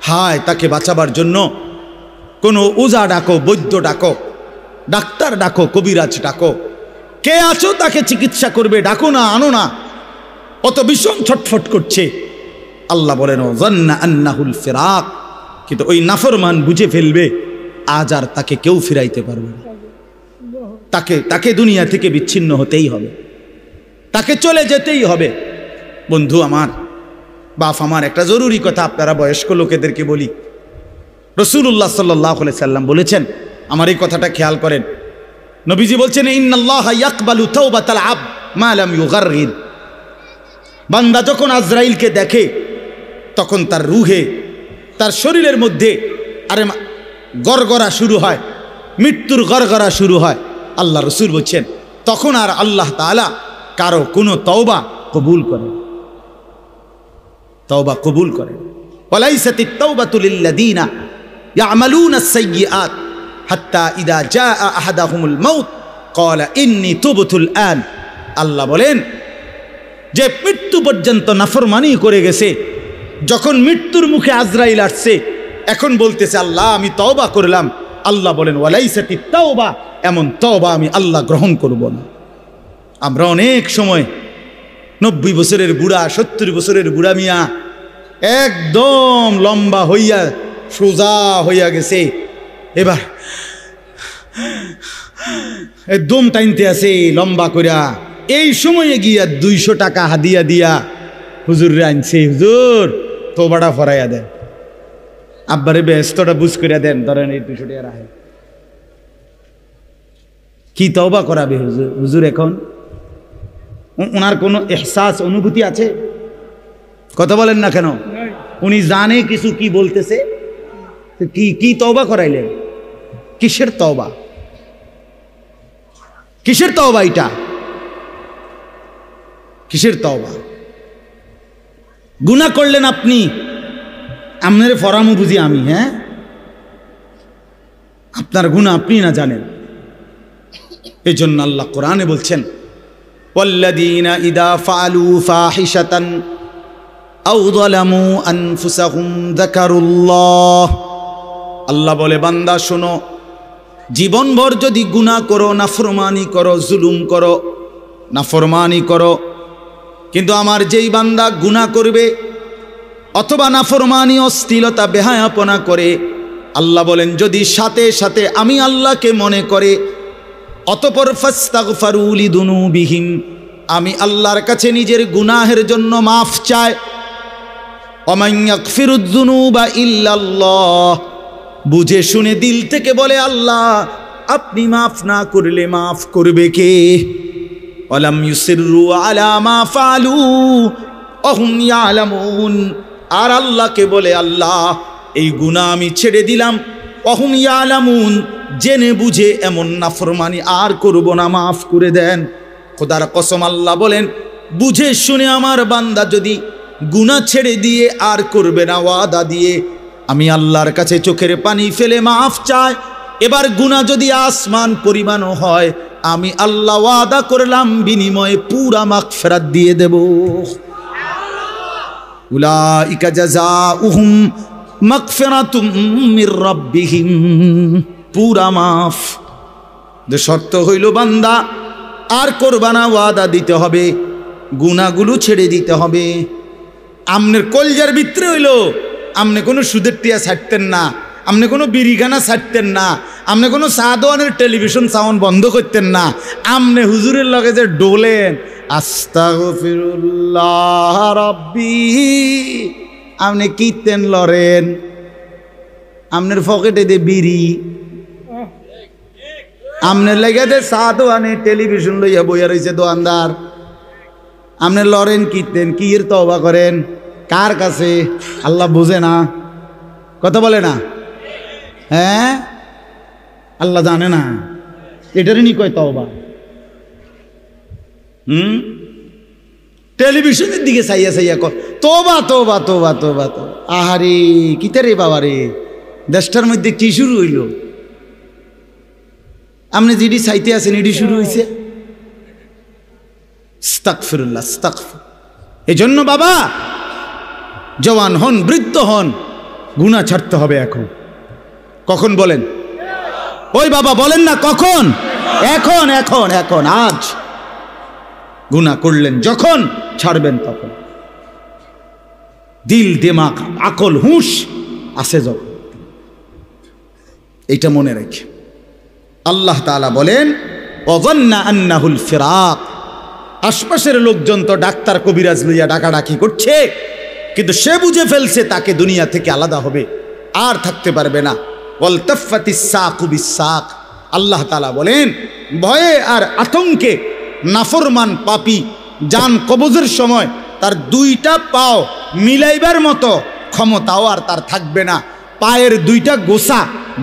A: হায় তাকে বাঁচাবার জন্য কোনো ওজা ডাকো, বৈদ্য ডাকো, ডাক্তার ডাকো, কবিরাজ ডাকো, কে আছো তাকে চিকিৎসা করবে, ডাকো না, আনো না, অত ভীষণ ছটফট করছে। আল্লাহ বলেন ওয়াজান্না আন্নাহুল ফিরাক, কিন্তু ওই নাফরমান বুঝে ফেলবে আজ আর তাকে কেউ ফিরাইতে পারবে না, তাকে দুনিয়া থেকে বিচ্ছিন্ন হতেই হবে, তাকে চলে যেতেই হবে। বন্ধু আমার, বাপ আমার, একটা জরুরি কথা আপনারা বয়স্ক লোকেদেরকে বলি। রাসূলুল্লাহ সাল্লাল্লাহু আলাইহি সাল্লাম বলেছেন, আমার এই কথাটা খেয়াল করেন, নবীজি বলছেন ইন্নাল্লাহা ইয়াকবালু তাওবাতাল আবদ মা লাম ইউগারগির। বান্দা যখন আজরাইলকে দেখে তখন তার রুহে, তার শরীরের মধ্যে আরে গড়গড়া শুরু হয়, মৃত্যুর গড়গড়া শুরু হয়। আল্লাহ রসুল বলছেন তখন আর আল্লাহ তাআলা কারো কোনো তওবা কবুল করেন, তওবা কবুল করেন। ওয়ালাইসাতিত তাওবাতু লিল্লাযীনা ইয়ামালুনা আস-সাইয়্যাত হাত্তা ইযা জাআ আহাদাহুমুল মাউত ক্বালা ইন্নী তুবতুল আন। আল্লাহ বলেন যে মৃত্যু পর্যন্ত নাফরমানি করে গেছে, যখন মৃত্যুর মুখে আজরাইল আসছে এখন বলতেছে আল্লাহ আমি তওবা করলাম। আল্লাহ বলেন ওয়ালাইসাতিত তাওবা, এমন তওবা আমি আল্লাহ গ্রহণ করব না। আমরা অনেক সময় 90 বছরের বুড়া, 70 বছরের বুড়া মিয়া একদম লম্বা হইয়া সোজা হইয়া গেছে, এবার দম টাইনতে আছে লম্বা করিয়া। এই সময়ে গিয়া 200 টাকা হাদিয়া দিয়া হুজুর আনছে, হুজুর তোবাটা ফরাইয়া দেন, আব্বারে ব্যস্তটা বুঝ করিয়া দেন, ধরেন এই 200 টাকা রাখেন। কি তওবা করাবে হুজুর? হুজুর এখন ওনার কোনো এহসাস অনুভূতি আছে? কথা বলেন না কেন? উনি জানে কিছু কি বলতেছে, কি তওবা করাইলেন? কিসের তওবা? কিসের তওবা এটা? কিসের তওবা? গুনাহ করলেন আপনি, আপনার ফরামু বুঝি আমি? হ্যাঁ, আপনার গুনাহ আপনি না জানেন। এই জন্য আল্লাহ কোরআনে বলছেন, ওয়াল্লাযীনা ইযা ফাআলু ফাহিশাতান আও যালামু আনফুসাহুম যাকারুল্লাহ। আল্লাহ বলে, বান্দা শোনো, জীবনভর যদি গুনাহ করো, নাফরমানি করো, জুলুম করো, নাফরমানি করো, কিন্তু আমার যেই বান্দা গুনাহ করবে অথবা নাফরমানি, অশ্লীলতা, বেহায়াপনা করে, আল্লাহ বলেন যদি সাথে সাথে আমি আল্লাহকে মনে করে, অতঃপর ফাস্তাগফারু লিযুনুবিহিম, আমি আল্লাহর কাছে নিজের গুনাহের জন্য মাফ চায়, ওমান ইয়াগফিরুয যুনুবা ইল্লাল্লাহ, বুঝে শুনে দিল থেকে বলে আল্লাহ আপনি মাফ না করলে মাফ করবে কে? ওয়ালাম ইউসিররু আলা মা ফাআলু ওয়া হুম ইয়ালামুন, আর আল্লাহকে বলে আল্লাহ এই গুনাহ আমি ছেড়ে দিলাম, ওয়া হুম ইয়ালামুন, জেনে বুঝে এমন নাফরমানি আর করব না, মাফ করে দেন। খোদার কসম আল্লাহ বলেন, বুঝে শুনে আমার বান্দা যদি গুনাহ ছেড়ে দিয়ে আর করবে না, ওয়াদা দিয়ে আমি আল্লাহর কাছে চোখের পানি ফেলে মাফ চায়, এবার গুনাহ যদি আসমান পরিমাণও হয়, আমি আল্লাহ ওয়াদা করলাম বিনিময়ে পুরা মাগফিরাত দিয়ে দেব। উলাইকা জাযাউহুম মাগফিরাতুম মির রাব্বিহিম, পুরা মাফ। যে শর্ত হইল বান্দা আর করবা না, ওয়াদা দিতে হবে, গুনাহগুলো ছেড়ে দিতে হবে। আমনের কলজার ভিতরে হইল আমনে কোনো সুদের টিয়া ছাড়তেন না, আপনি কোনো বিড়িখানা ছাড়তেন না, আপনি কোনো সাদওয়ানের টেলিভিশন সাউন্ড বন্ধ করতেন না, আপনি হুজুরের লগে যে ডোলেন আস্তাগফিরুল্লাহ রাব্বি, আপনি কীর্তেন লরেন, আপনার পকেটে দে বিড়ি, আপনার লেগে দে সাদওয়ানে টেলিভিশন লইয়া বইয়া রয়েছে দোকানদার, আপনি লরেন কীর্তেন, কি এর তওবা করেন কার কাছে? আল্লাহ বুঝে না? কথা বলে না? হ্যাঁ, আল্লাহ জানে না? এটারই নি কয় তওবা। টেলিভিশনের দিকে চাইয়া চাইয়া কর তোবা তোবা তোবা তোবা তো। আহারে কিতা রে বাবা রে, দেশটার মধ্যে কি শুরু হইল? আপনি যেটি চাইতে আছেন এটি শুরু হয়েছে। আস্তাগফিরুল্লাহ, আস্তাগফির। এই জন্য বাবা জওয়ান হন, বৃদ্ধ হন, গুনাহ ছাড়তে হবে এখন। কখন বলেন? ওই বাবা বলেন না কখন? এখন এখন এখন, আজ। গুনাহ করলেন যখন, ছাড়বেন তখন। দিল, দিমাগ, আকল, হুঁশ আছে যখন। এইটা মনে রেখে আল্লাহ তাআলা বলেন, ওয়াযান্না আন্নাহুল ফিরাক, আশপাশের লোকজন তো ডাক্তার কবিরাজ লইয়া ডাকাডাকি করছে, কিন্তু সে বুঝে ফেলছে তাকে দুনিয়া থেকে আলাদা হবে, আর থাকতে পারবে না। ওয়ালতাফাতিস সাকু বিসাক, আল্লাহ তাআলা বলেন ভয়ে আর আতঙ্কে নাফরমান পাপী জান কবজের সময় তার দুইটা পাও মিলাইবার মতো ক্ষমতাও আর তার থাকবে না। পায়ের দুইটা গোসা,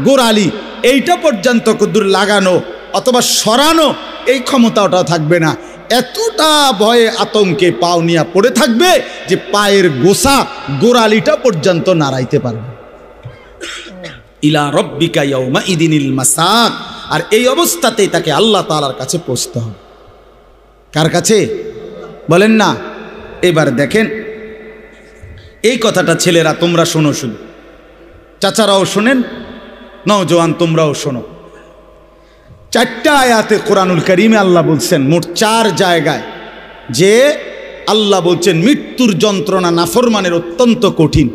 A: গোড়ালি, এইটা পর্যন্ত কদ্দুর লাগানো অথবা সরানো এই ক্ষমতাটাও থাকবে না। এতটা ভয়ে আতঙ্কে পাও নিয়ে পড়ে থাকবে যে পায়ের গোসা, গোড়ালিটা পর্যন্ত নাড়াইতে পারবে। ইলা রব্বিকা ইয়াউমা ইদিনিল মাসাক, আর এই অবস্থাতেই তাকে আল্লাহ তাআলার কাছে পৌঁছতে হবে। কার কাছে বলেন না? এবার দেখেন এই কথাটা ছেলেরা তোমরা শোনো, শুধু চাচারাও শোনেন, নওজোয়ান তোমরাও শোনো। 4টা আয়াতে কোরআনুল কারীমে আল্লাহ বলছেন, মোট 4 জায়গায়, যে আল্লাহ বলছেন মৃত্যুর যন্ত্রণা নাফরমানের অত্যন্ত কঠিন।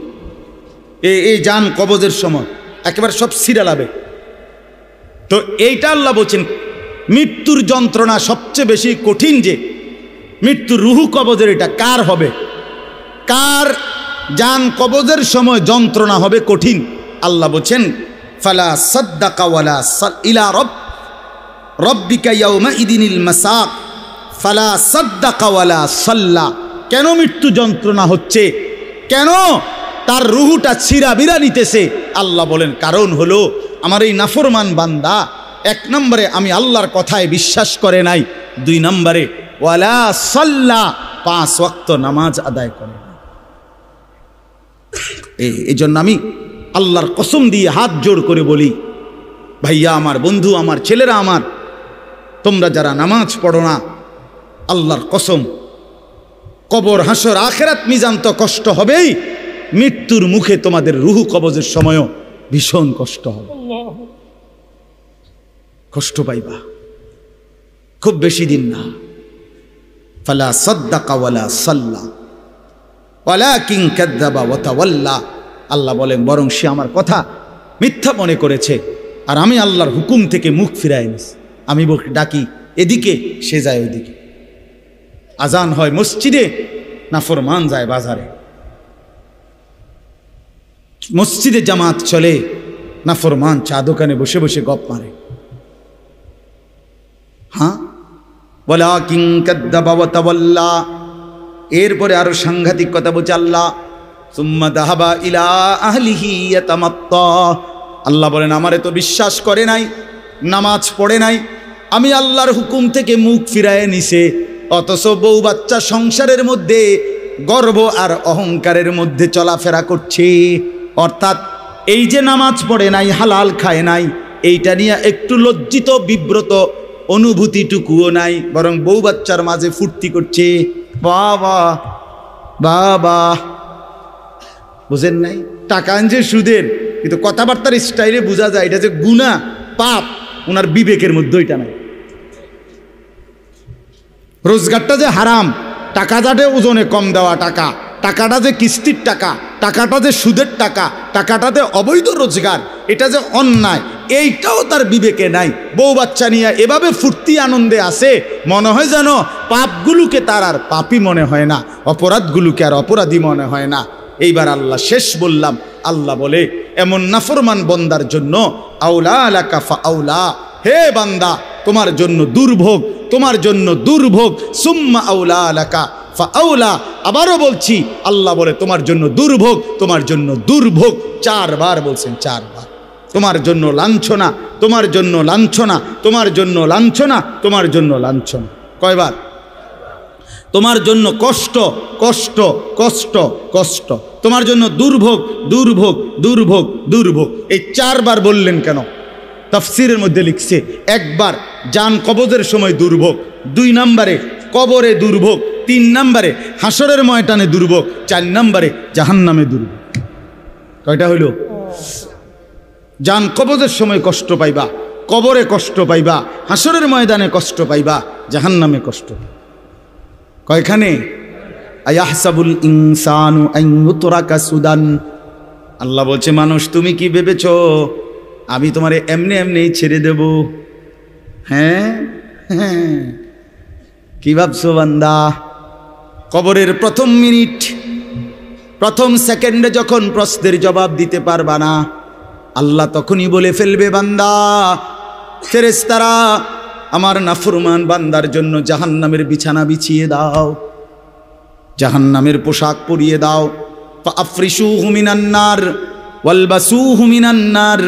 A: এই জান কবজের সময় একেবারে সব ছিঁড়া লাবে, তো এইটা আল্লাহ বলছেন মৃত্যুর যন্ত্রণা সবচেয়ে বেশি কঠিন, যে মৃত্যুর রুহু কবজের এটা কার হবে, কার জান কবজের সময় যন্ত্রণা হবে কঠিন। আল্লাহ বলছেন ফালা সাদ্দাকা ওয়ালা ইলা রব্বিকা ইয়াউমা ইদিনিল মাসাক ফালা সাদ্দাকা ওয়ালা সাল্লা। কেন মৃত্যু যন্ত্রণা হচ্ছে, কেন তার রুহুটা ছিঁড়াবিরা নিতেছে? আল্লাহ বলেন কারণ হলো আমার এই নাফরমান বান্দা এক নম্বরে আমি আল্লাহর কথায় বিশ্বাস করে নাই, দুই নম্বরে ওয়ালা সাল্লা 5 ওয়াক্ত নামাজ আদায় করে না। এই জন্য আমি আল্লাহর কসম দিয়ে হাত জোড় করে বলি, ভাইয়া আমার, বন্ধু আমার, ছেলেরা আমার, তোমরা যারা নামাজ পড়ো না, আল্লাহর কসম কবর হাসর আখেরাত মিজান তো কষ্ট হবেই, মৃত্যুর মুখে তোমাদের রুহু কবজের সময়ও ভীষণ কষ্ট হবে, কষ্ট পাইবা, খুব বেশি দিন না। ফালা সাদ্দাকা ওয়ালা সাল্লা ওয়ালাকিন কাযযাবা ওয়া তাওয়াল্লা। আল্লাহ বলেন বরং সে আমার কথা মিথ্যা মনে করেছে, আর আমি আল্লাহর হুকুম থেকে মুখ ফিরাই নিছি। আমি ডাকি এদিকে, সে যায় ওইদিকে। আজান হয় মসজিদে, নাফরমান যায় বাজারে। মসজিদে জামাত চলে, নাফরমান চা দোকানে বসে বসে গপ মারে। হ্যাঁ, ওয়ালাকিন কাযযাবা ওয়া তাওয়াল্লা। এরপরে আরো সাংঘাতিক কথা বলছে আল্লাহ, সুম্মা যাহাবা ইলা আহলিহি ইয়াতামাত্তা। আল্লাহ বলেন আমারে তো বিশ্বাস করে নাই, নামাজ পড়ে নাই, আমি আল্লাহর হুকুম থেকে মুখ ফিরায় নিছে, অথচ বউ বাচ্চা সংসারের মধ্যে গর্ব আর অহংকারের মধ্যে চলাফেরা করছে। অর্থাৎ এই যে নামাজ পড়ে নাই, হালাল খায় নাই, এইটা নিয়ে একটু লজ্জিত বিব্রত অনুভূতিটুকুও নাই, বরং বউ বাচ্চার মাঝে ফুর্তি করছে। বাবা বাবা, বুঝেন নাই? টাকা আনছে সুদের, কিন্তু কথাবার্তার স্টাইলে বোঝা যায় এটা যে গুনাহ পাপ, ওনার বিবেকের মধ্যে ওইটা নাই। রোজগারটা যে হারাম, টাকাটা যে ওজনে কম দেওয়া টাকা, টাকাটা যে কিস্তির টাকা, টাকাটা যে সুদের টাকা, টাকাটা যে অবৈধ রোজগার, এটা যে অন্যায়, এইটাও তার বিবেকে নাই। বউ বাচ্চা নিয়ে এভাবে ফুর্তি আনন্দে আসে, মনে হয় যেন পাপগুলোকে তার আর পাপই মনে হয় না, অপরাধগুলোকে আর অপরাধী মনে হয় না। এইবার আল্লাহ শেষ বললাম, আল্লাহ বলে এমন নাফরমান বন্দার জন্য আউলা আলাকা ফা আউলা, হে বান্দা তোমার জন্য দুর্ভোগ, তোমার জন্য দুর্ভোগ। সুম্মা আউলা আলাকা ফা আউলা, আবারও বলছি আল্লাহ বলে তোমার জন্য দুর্ভোগ, তোমার জন্য দুর্ভোগ, 4 বার বলছেন, 4 বার। তোমার জন্য লাঞ্ছনা, তোমার জন্য লাঞ্ছনা, তোমার জন্য লাঞ্ছনা, তোমার জন্য লাঞ্ছনা। কয়বার? তোমার জন্য কষ্ট, কষ্ট, কষ্ট, কষ্ট, তোমার জন্য দুর্ভোগ, দুর্ভোগ, দুর্ভোগ, দুর্ভোগ। এই 4 বার বললেন কেন? তাফসীরের মধ্যে লিখছে, একবার জান কবজের সময় দুর্ভোগ, 2 নম্বরে কবরে দুর্ভোগ, 3 নম্বরে হাসরের ময়দানে দুর্ভোগ, 4 নম্বরে জাহান্নামে দুর্ভোগ। কয়টা হইল? জান কবজের সময় কষ্ট পাইবা, কবরে কষ্ট পাইবা, হাসরের ময়দানে কষ্ট পাইবা, জাহান্নামে কষ্ট। কয়খানে? আয়াহসাবুল ইনসানু আন ইউতরাকা সুদান। আল্লাহ বলছে মানুষ তুমি কি ভেবেছো আমি তোমারে এমনি এমনি ছেড়ে দেব? হ্যাঁ হ্যাঁ, কি ভাবছো বান্দা? কবরের প্রথম মিনিট, প্রথম সেকেন্ডে যখন প্রশ্নের জবাব দিতে পারবা না, আল্লাহ তখনই বলে ফেলবে বান্দা, ফেরেশতারা আমার নাফরমান বান্দার জন্য জাহান্নামের বিছানা বিছিয়ে দাও, জাহান্নামের পোশাক পরিয়ে দাও। ফাআফরিশুহু মিনান নার ওয়ালবাসুহু মিনান নার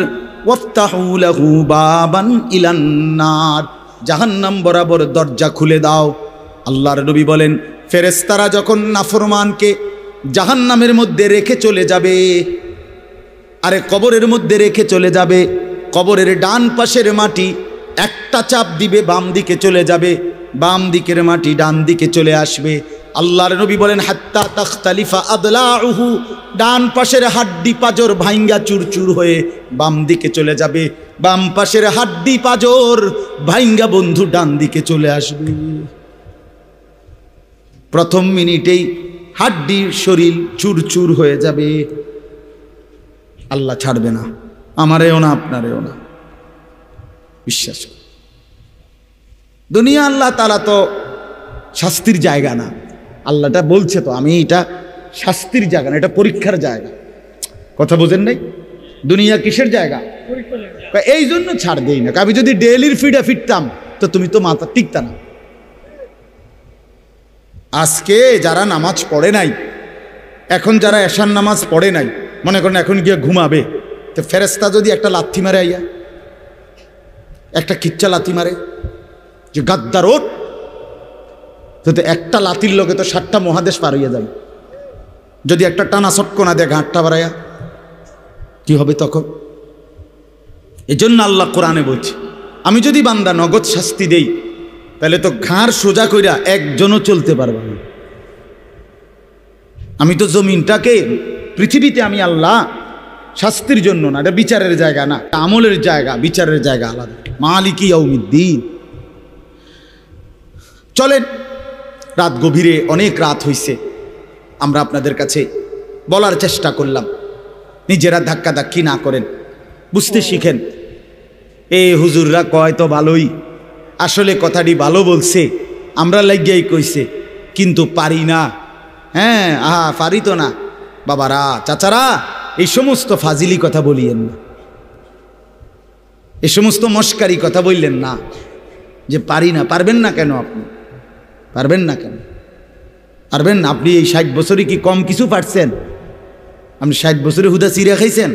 A: ওয়াফতাহু লাহু বাবান ইলান নার। জাহান্নাম বরাবর দরজা খুলে দাও। আল্লাহর নবী বলেন ফেরেশতারা যখন নাফরমানকে জাহান্নামের মধ্যে রেখে চলে যাবে, আরে কবরের মধ্যে রেখে চলে যাবে, কবরের ডান পাশের মাটি একটা চাপ দিবে বাম দিকে চলে যাবে, বাম দিকের মাটি ডান দিকে চলে আসবে। আল্লাহর নবী বলেন হাত্তা তাখতালিফা আদলাউহু, ডান পাশের হাড্ডি পাজর ভাঙ্গা চুরচুর হয়ে বাম দিকে চলে যাবে, বাম পাশের হাড্ডি পাজর ভাঙ্গা বন্ধু ডান দিকে চলে আসবে। প্রথম মিনিটেই হাড্ডির শরীর চুরচুর হয়ে যাবে। আল্লাহ ছাড়বে না, আমারেও না আপনারেও না। বিশ্বাস করো। দুনিয়া আল্লাহ তাআলা তো শাস্তির জায়গা না। আল্লাহটা বলছে তো, আমি এটা শাস্তির জায়গা না, এটা পরীক্ষার জায়গা। কথা বোঝেন নাই? দুনিয়া কিসের জায়গা? এই জন্য ছাড় দেই না। আমি যদি ডেইলির ফিডে ফিরতাম তো তুমি তো মাথা টিকতা না। আজকে যারা নামাজ পড়ে নাই, এখন যারা এশার নামাজ পড়ে নাই, মনে করেন এখন গিয়ে ঘুমাবে, তো ফেরেশতা যদি একটা লাথি মারে, আইয়া একটা কিচ্চা লাথি মারে যে গাদ্দার ওঠ, তো একটা লাথির লোকে তো 7টা মহাদেশ পার হইয়া যাবে। যদি একটা টানা চটকনা দেয় ঘাটটা বাড়াইয়া, কি হবে তখন? এজন্য আল্লাহ কোরআনে বলছে, আমি যদি বান্দা নগদ শাস্তি দেই তাহলে তো ঘাড় সোজা কইরা একজনও চলতে পারবে না। আমি তো জমিনটাকে, পৃথিবীতে আমি আল্লাহ শাস্তির জন্য না, এটা বিচারের জায়গা না, আমলের জায়গা, বিচারের জায়গা আলাদা। মালিকি ইয়াউমিদ্দিন। চলেন, রাত গভীরে, অনেক রাত হইছে, আমরা আপনাদের কাছে বলার চেষ্টা করলাম, নিজেরা ধাক্কাধাক্কি না করেন, বুঝতে শিখেন। হুজুররা কয় তো ভালোই, আসলে কথাটি ভালো বলছে, আমরা লাগিয়াই কইছে, কিন্তু পারি না। হ্যাঁ, পারি তো না। বাবারা, চাচারা, এই সমস্ত ফাজিলি কথা বলিয়েন না, এই সমস্ত মস্কারি কথা বললেন না যে পারি না। পারবেন না কেন? আপনি পারবেন না কেন? পারবেন না। আপনি এই 60 বছরে কি কম কিছু পারছেন? আপনি 60 বছরে হুদা চিড়া খাইছেন?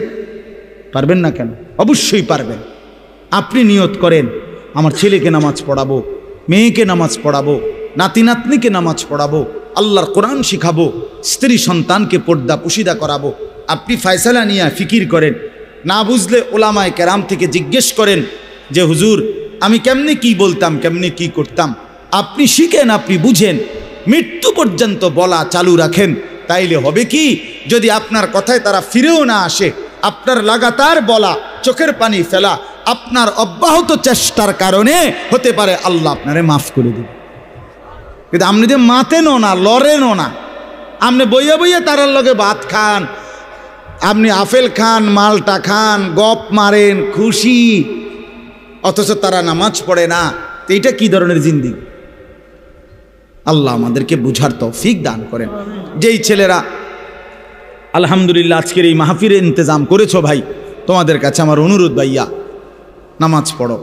A: পারবেন না কেন? অবশ্যই পারবেন। আপনি নিয়ত করেন, আমার ছেলেকে নামাজ পড়াবো, মেয়েকে নামাজ পড়াবো, নাতি নাতনিকে নামাজ পড়াবো, আল্লাহর কোরআন শিখাবো, স্ত্রী সন্তানকে পর্দা পুশিদা করাবো। আপনি ফয়সালা নিয়ে ফিকির করেন, না বুঝলে ওলামায়ে কেরাম থেকে জিজ্ঞেস করেন যে হুজুর আমি কেমনে কি বলতাম, কেমনে কি করতাম। আপনি শিখেন, আপনি বুঝেন, মৃত্যু পর্যন্ত বলা চালু রাখেন। তাইলে হবে কি, যদি আপনার কথায় তারা ফিরেও না আসে, আপনার লাগাতার বলা, চোখের পানি ফেলা, আপনার অব্যাহত চেষ্টার কারণে হতে পারে আল্লাহ আপনারে মাফ করে দেবে। কিন্তু আপনি যে মাতেনও না, লড়েনও না, আপনি বইয়া বইয়া তারার লগে ভাত খান, আপনি আপেল খান, মালটা খান, গপ মারেন, খুশি, অথচ তারা নামাজ পড়ে না। তো এটা কি ধরনের জিন্দেগি? আল্লাহ আমাদেরকে বুঝার তৌফিক দান করেন। যেই ছেলেরা আলহামদুলিল্লাহ আজকের এই মাহফিলের ইন্তজাম করেছো, ভাই তোমাদের কাছে আমার অনুরোধ, ভাইয়া নামাজ পড়ো।